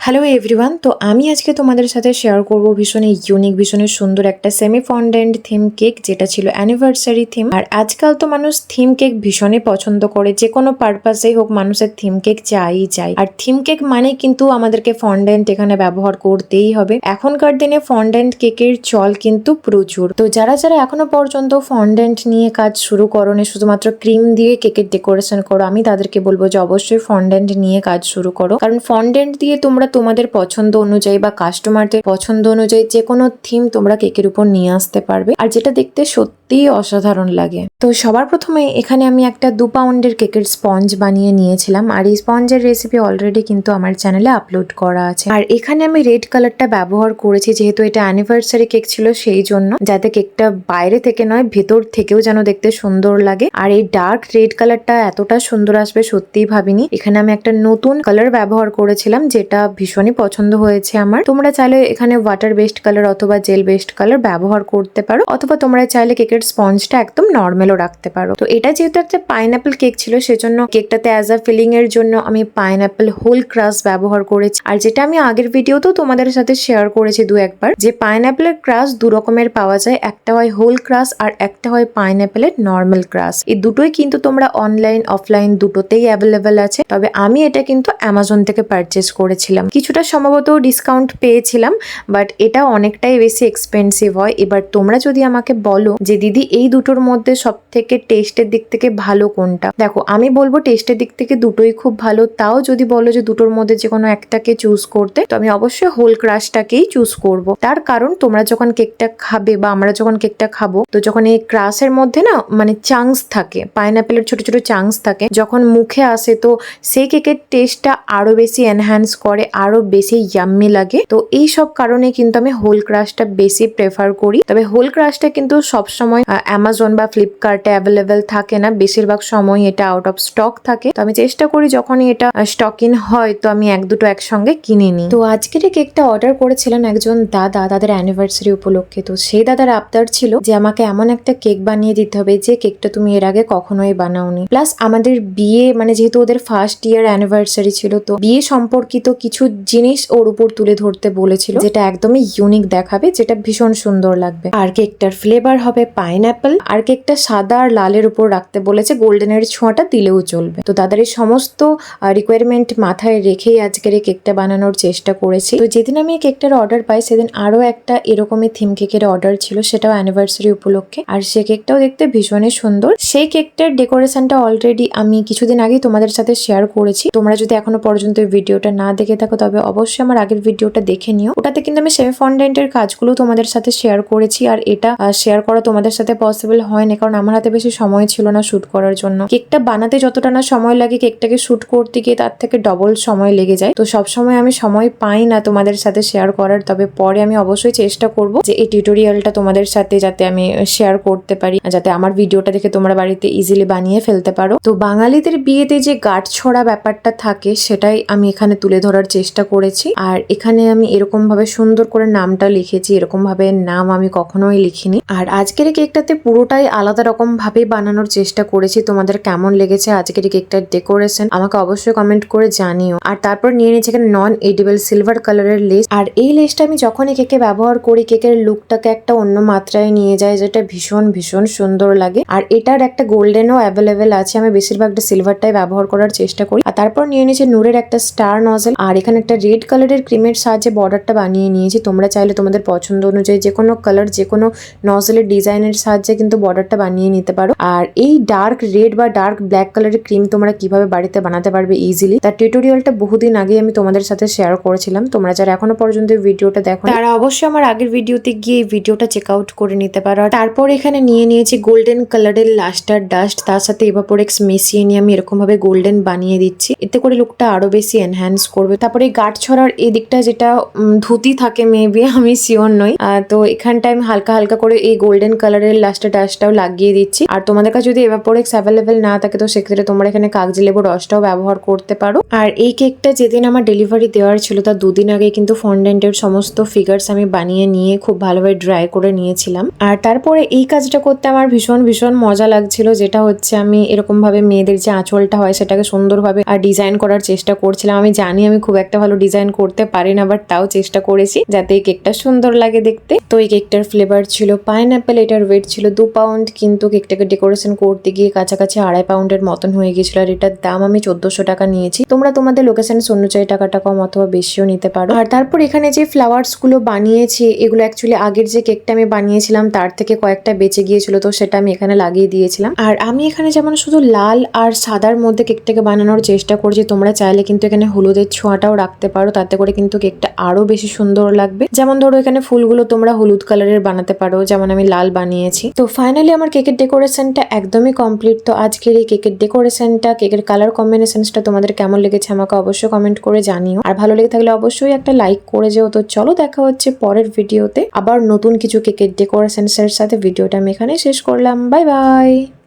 Hello everyone, তো আমি আজকে তোমাদের সাথে শেয়ার করব ভীষণ ইউনিক ভীষণ সুন্দর একটা সেমি ফন্ডেন্ট থিম কেক, যেটা ছিল অ্যানিভার্সারি থিম। আর আজকাল তো মানুষ থিম কেক ভীষণই পছন্দ করে, যে কোনো পারপাসেই হোক মানুষের থিম কেক চাই। আর থিম কেক মানে কিন্তু আমাদেরকে ফন্ডেন্ট এখানে ব্যবহার করতেই হবে। এখনকার দিনে ফন্ডেন্ট কেকের চল কিন্তু প্রচুর। তো যারা যারা এখনো পর্যন্ত ফন্ডেন্ট নিয়ে কাজ শুরু করোনি, শুধুমাত্র ক্রিম দিয়ে কেকের ডেকোরেশন করো, আমি তাদেরকে বলবো যে অবশ্যই ফন্ডেন্ট নিয়ে কাজ শুরু করো। কারণ ফন্ডেন্ট দিয়ে তোমরা তোমাদের পছন্দ অনুযায়ী বা কাস্টমারদের পছন্দ অনুযায়ী যে কোনো থিম তোমরা কেকের উপর নিয়ে আসতে পারবে, আর যেটা দেখতে সত্যিই অসাধারণ লাগে। তো সবার প্রথমে এখানে আমি একটা 2 পাউন্ডের কেকের স্পঞ্জ বানিয়ে নিয়েছিলাম, আর এই স্পঞ্জের রেসিপি অলরেডি কিন্তু আমার চ্যানেলে আপলোড করা আছে। আর এখানে আমি রেড কালারটা ব্যবহার করেছি, যেহেতু এটা অ্যানিভার্সারি কেক ছিল সেই জন্য, যাতে কেকটা বাইরে থেকে নয় ভেতর থেকেও যেন দেখতে সুন্দর লাগে। আর এই ডার্ক রেড কালারটা এতটা সুন্দর আসবে সত্যিই ভাবিনি। এখানে আমি একটা নতুন কালার ব্যবহার করেছিলাম, যেটা ভীষণই পছন্দ হয়েছে আমার। তোমরা চাইলে এখানে ওয়াটার বেসড কালার অথবা জেল বেসড কালার ব্যবহার করতে পারো, অথবা তোমরা চাইলে কেকের স্পঞ্জটা একদম নর্মালও রাখতে পারো। তো এটা যেহেতু একটা পাইনাপেল কেক ছিল, সেজন্য কেকটাতে অ্যাজ আ ফিলিং এর জন্য আমি পাইনাপেল হোল ক্রাশ ব্যবহার করেছি। আর যেটা আমি আগের ভিডিওতেও তোমাদের সাথে শেয়ার করেছি দু একবার, যে পাইনাপেলের ক্রাশ দু রকমের পাওয়া যায়, একটা হয় হোল ক্রাশ আর একটা হয় পাইনাপেলের নর্মাল ক্রাশ। এই দুটোই কিন্তু তোমরা অনলাইন অফলাইন দুটোতেই অ্যাভেলেবেল আছে। তবে আমি এটা কিন্তু অ্যামাজন থেকে পারচেস করেছিলাম, কিছুটা সম্ভবত ডিসকাউন্ট পেয়েছিলাম, বাট এটা অনেকটাই বেশি এক্সপেন্সিভ হয়। এবার তোমরা যদি আমাকে বলো যে দিদি এই দুটোর মধ্যে সব থেকে টেস্টের দিক থেকে ভালো কোনটা, দেখো আমি বলবো টেস্টের দিক থেকে দুটোই খুব ভালো। তাও যদি বলো যে দুটোর মধ্যে যে কোনো একটাকে চুজ করতে, তো আমি অবশ্যই হোল ক্রাশটাকেই চুজ করব। তার কারণ তোমরা যখন কেকটা খাবে বা আমরা যখন কেকটা খাবো, তো যখন এই ক্রাশের মধ্যে না মানে চাংস থাকে, পাইনাপেলের ছোট ছোট চাংস থাকে, যখন মুখে আসে তো সেই কেকের টেস্টটা আরো বেশি এনহ্যান্স করে, আরো বেশি ইয়াম্মি লাগে। তো এই সব কারণে কিন্তু আমি হোল ক্রাশটা বেশি প্রেফার করি। তবে হোল ক্রাশটা কিন্তু সবসময় অ্যামাজন বা ফ্লিপকার্টে অ্যাভেলেবেল থাকে না, বেশিরভাগ সময় এটা আউট অফ স্টক থাকে। তো আমি চেষ্টা করি যখনই এটা স্টক ইন হয় তো আমি এক দুটো একসঙ্গে কিনে নিই। তো আজকের এই কেকটা অর্ডার করেছিলেন একজন দাদা তাদের অ্যানিভার্সারি উপলক্ষে। তো সেই দাদার আবদার ছিল যে আমাকে এমন একটা কেক বানিয়ে দিতে হবে যে কেকটা তুমি এর আগে কখনোই বানাওনি। প্লাস আমাদের বিয়ে মানে যেহেতু ওদের ফার্স্ট ইয়ার অ্যানিভার্সারি ছিল, তো বিয়ে সম্পর্কিত কিছু জিনিস ওর উপর তুলে ধরতে বলেছিল, যেটা একদমই ইউনিক দেখাবে, যেটা ভীষণ সুন্দর লাগবে। আর কেকটার ফ্লেভার হবে পাইনাপেল, আর কেকটা সাদা আর লালের উপর রাখতে বলেছে, গোল্ডেনের ছোঁয়াটা দিলেও চলবে। তো তাদের এই সমস্ত রিকোয়ারমেন্ট মাথায় রেখেই আজকের এই কেকটা বানানোর চেষ্টা করেছি। তো যেদিন আমি এই কেকটার অর্ডার পাই সেদিন আরো একটা এরকমই থিম কেকের অর্ডার ছিল, সেটাও অ্যানিভার্সারি উপলক্ষে। আর সে কেকটাও দেখতে ভীষণই সুন্দর। সেই কেকটার ডেকোরেশনটা অলরেডি আমি কিছুদিন আগেই তোমাদের সাথে শেয়ার করেছি। তোমরা যদি এখনো পর্যন্ত ভিডিওটা না দেখে থাকো তবে অবশ্যই আমার আগের ভিডিওটা দেখে নিও। ওটাতে কিন্তু আমি সেমি ফন্ডেন্টের কাজগুলো তোমাদের সাথে শেয়ার করেছি, আর এটা শেয়ার করা তোমাদের সাথে পসিবল হয় না, কারণ আমার হাতে বেশি সময় ছিল না শুট করার জন্য। কেকটা বানাতে যতটা না সময় লাগে, কেকটাকে শুট করতে গিয়ে তার থেকে ডবল সময় লেগে যায়। তো সবসময় আমি সময় পাই না তোমাদের সাথে শেয়ার করার। তবে পরে আমি অবশ্যই চেষ্টা করব যে এই টিউটোরিয়ালটা তোমাদের সাথে যাতে আমি শেয়ার করতে পারি, যাতে আমার ভিডিওটা দেখে তোমরা বাড়িতে ইজিলি বানিয়ে ফেলতে পারো। তো বাঙালিদের বিয়েতে যে গাঁট ছড়া ব্যাপারটা থাকে সেটাই আমি এখানে তুলে ধরার চেষ্টা করেছি। আর এখানে আমি এরকম ভাবে সুন্দর করে নামটা লিখেছি, এরকম ভাবে নাম আমি কখনোই লিখিনি। আর আজকের এই কেকটাতে পুরোটাই আলাদা রকম ভাবে বানানোর চেষ্টা করেছি। তোমাদের কেমন লেগেছে আজকের এই কেকটার ডেকোরেশন আমাকে অবশ্যই কমেন্ট করে জানিও। আর তারপর নিয়ে নিয়েছি এখানে নন এডিবল সিলভার কালারের লেস। আর এই লেসটা আমি যখনই কেকে ব্যবহার করি কেকের লুকটাকে একটা অন্য মাত্রায় নিয়ে যায়, যেটা ভীষণ ভীষণ সুন্দর লাগে। আর এটার একটা গোল্ডেনও অ্যাভেলেবেল আছে, আমি বেশিরভাগটা সিলভারটাই ব্যবহার করার চেষ্টা করি। আর তারপর নিয়ে নিয়েছি নূরের একটা স্টার নজেল, আর এখানে একটা রেড কালারের ক্রিমের সাহায্যে বর্ডারটা বানিয়ে নিয়েছি। তোমরা চাইলে তোমাদের পছন্দ অনুযায়ী যে কোনো কালার যে কোনো নজেলের ডিজাইনের সাহায্যে কিন্তু বর্ডারটা বানিয়ে নিতে পারো। আর এই ডার্ক রেড বা ডার্ক ব্ল্যাক কালারের ক্রিম তোমরা কিভাবে বাড়িতে বানাতে পারবে ইজিলি, তার টিউটোরিয়ালটা বহুদিন আগে আমি তোমাদের সাথে শেয়ার করেছিলাম। তোমরা যারা এখনো পর্যন্ত ভিডিওটা দেখো তারা অবশ্যই আমার আগের ভিডিওতে গিয়ে এই ভিডিওটা চেক আউট করে নিতে পারো। তারপর এখানে নিয়ে নিয়েছি গোল্ডেন কালারের লাস্টার ডাস্ট, তার সাথে এভাপোরেক্স মিশিয়ে নিয়ে আমি এরকম ভাবে গোল্ডেন বানিয়ে দিচ্ছি, এতে করে লুকটা আরো বেশি এনহ্যান্স করবে। তারপরে গাঁট ছড়ার এই দিকটা যেটা ধুতি থাকে মেবি, আমি শিওর নই। তো এখানটায় আমি হালকা হালকা করে এই গোল্ডেন কালারের লাস্টার ডাস্টটাও লাগিয়ে দিচ্ছি। আর তোমাদের কাছে যদি এভাপোরেক্স অ্যাভেলেবেল না থাকে তো সেক্ষেত্রে তোমরা এখানে কাগজি লেবুর রসটাও ব্যবহার করতে পারো। আর এই কেকটা যেদিন আমার ডেলিভারি দেওয়ার ছিল তার দুদিন আগে কিন্তু ফন্ডেন্টের সমস্ত ফিগার্স আমি বানিয়ে নিয়ে খুব ভালোভাবে ড্রাই করে নিয়েছিলাম। আর তারপরে এই কাজটা করতে আমার ভীষণ ভীষণ মজা লাগছিল, যেটা হচ্ছে আমি এরকম ভাবে মেয়েদের যে আঁচলটা হয় সেটাকে সুন্দরভাবে ডিজাইন করার চেষ্টা করছিলাম। আমি জানি আমি খুব একটা একটা ভালো ডিজাইন করতে পারি না, বাট তাও চেষ্টা করেছি যাতে এই কেকটা সুন্দর লাগে দেখতে। তো এই কেকটার ফ্লেভার ছিল পাইনঅ্যাপেল, এটার ওয়েট ছিল 2 পাউন্ড, কিন্তু কেকটাকে ডেকোরেশন করতে গিয়ে কাছাকাছি 2.5 পাউন্ডের মতন হয়ে গেছিল। আর এটার দাম আমি 1400 টাকা নিয়েছি। তোমরা তোমাদের লোকেশন অনুযায়ী টাকাটা কম অথবা বেশিও নিতে পারো। আর তারপর এখানে যে ফ্লাওয়ার্স গুলো বানিয়েছি, এগুলো অ্যাকচুয়ালি আগের যে কেকটা আমি বানিয়েছিলাম তার থেকে কয়েকটা বেঁচে গিয়েছিল, তো সেটা আমি এখানে লাগিয়ে দিয়েছিলাম। আর আমি এখানে যেমন শুধু লাল আর সাদার মধ্যে কেকটাকে বানানোর চেষ্টা করছি, তোমরা চাইলে কিন্তু এখানে হলুদের ছোঁয়াটাও রাখতে পারো, তাতে করে কিন্তু কেকটা আরো বেশি সুন্দর লাগবে। যেমন ধরো এখানে ফুলগুলো তোমরা হলুদ কালারের বানাতে পারো, যেমন আমি লাল বানিয়েছি। তো ফাইনালি আমার কেকের ডেকোরেশনটা একদমই কমপ্লিট। তো আজকের এই কেকের ডেকোরেশনটা, কেকের কালার কম্বিনেশনটা তোমাদের কেমন লেগেছে আমাকে অবশ্যই কমেন্ট করে জানিও। আর ভালো লেগে থাকলে অবশ্যই একটা লাইক করে যেও। তো চলো দেখা হচ্ছে পরের ভিডিওতে আবার নতুন কিছু কেকের ডেকোরেশনস এর সাথে। ভিডিওটা আমি এখানে শেষ করলাম। Bye bye.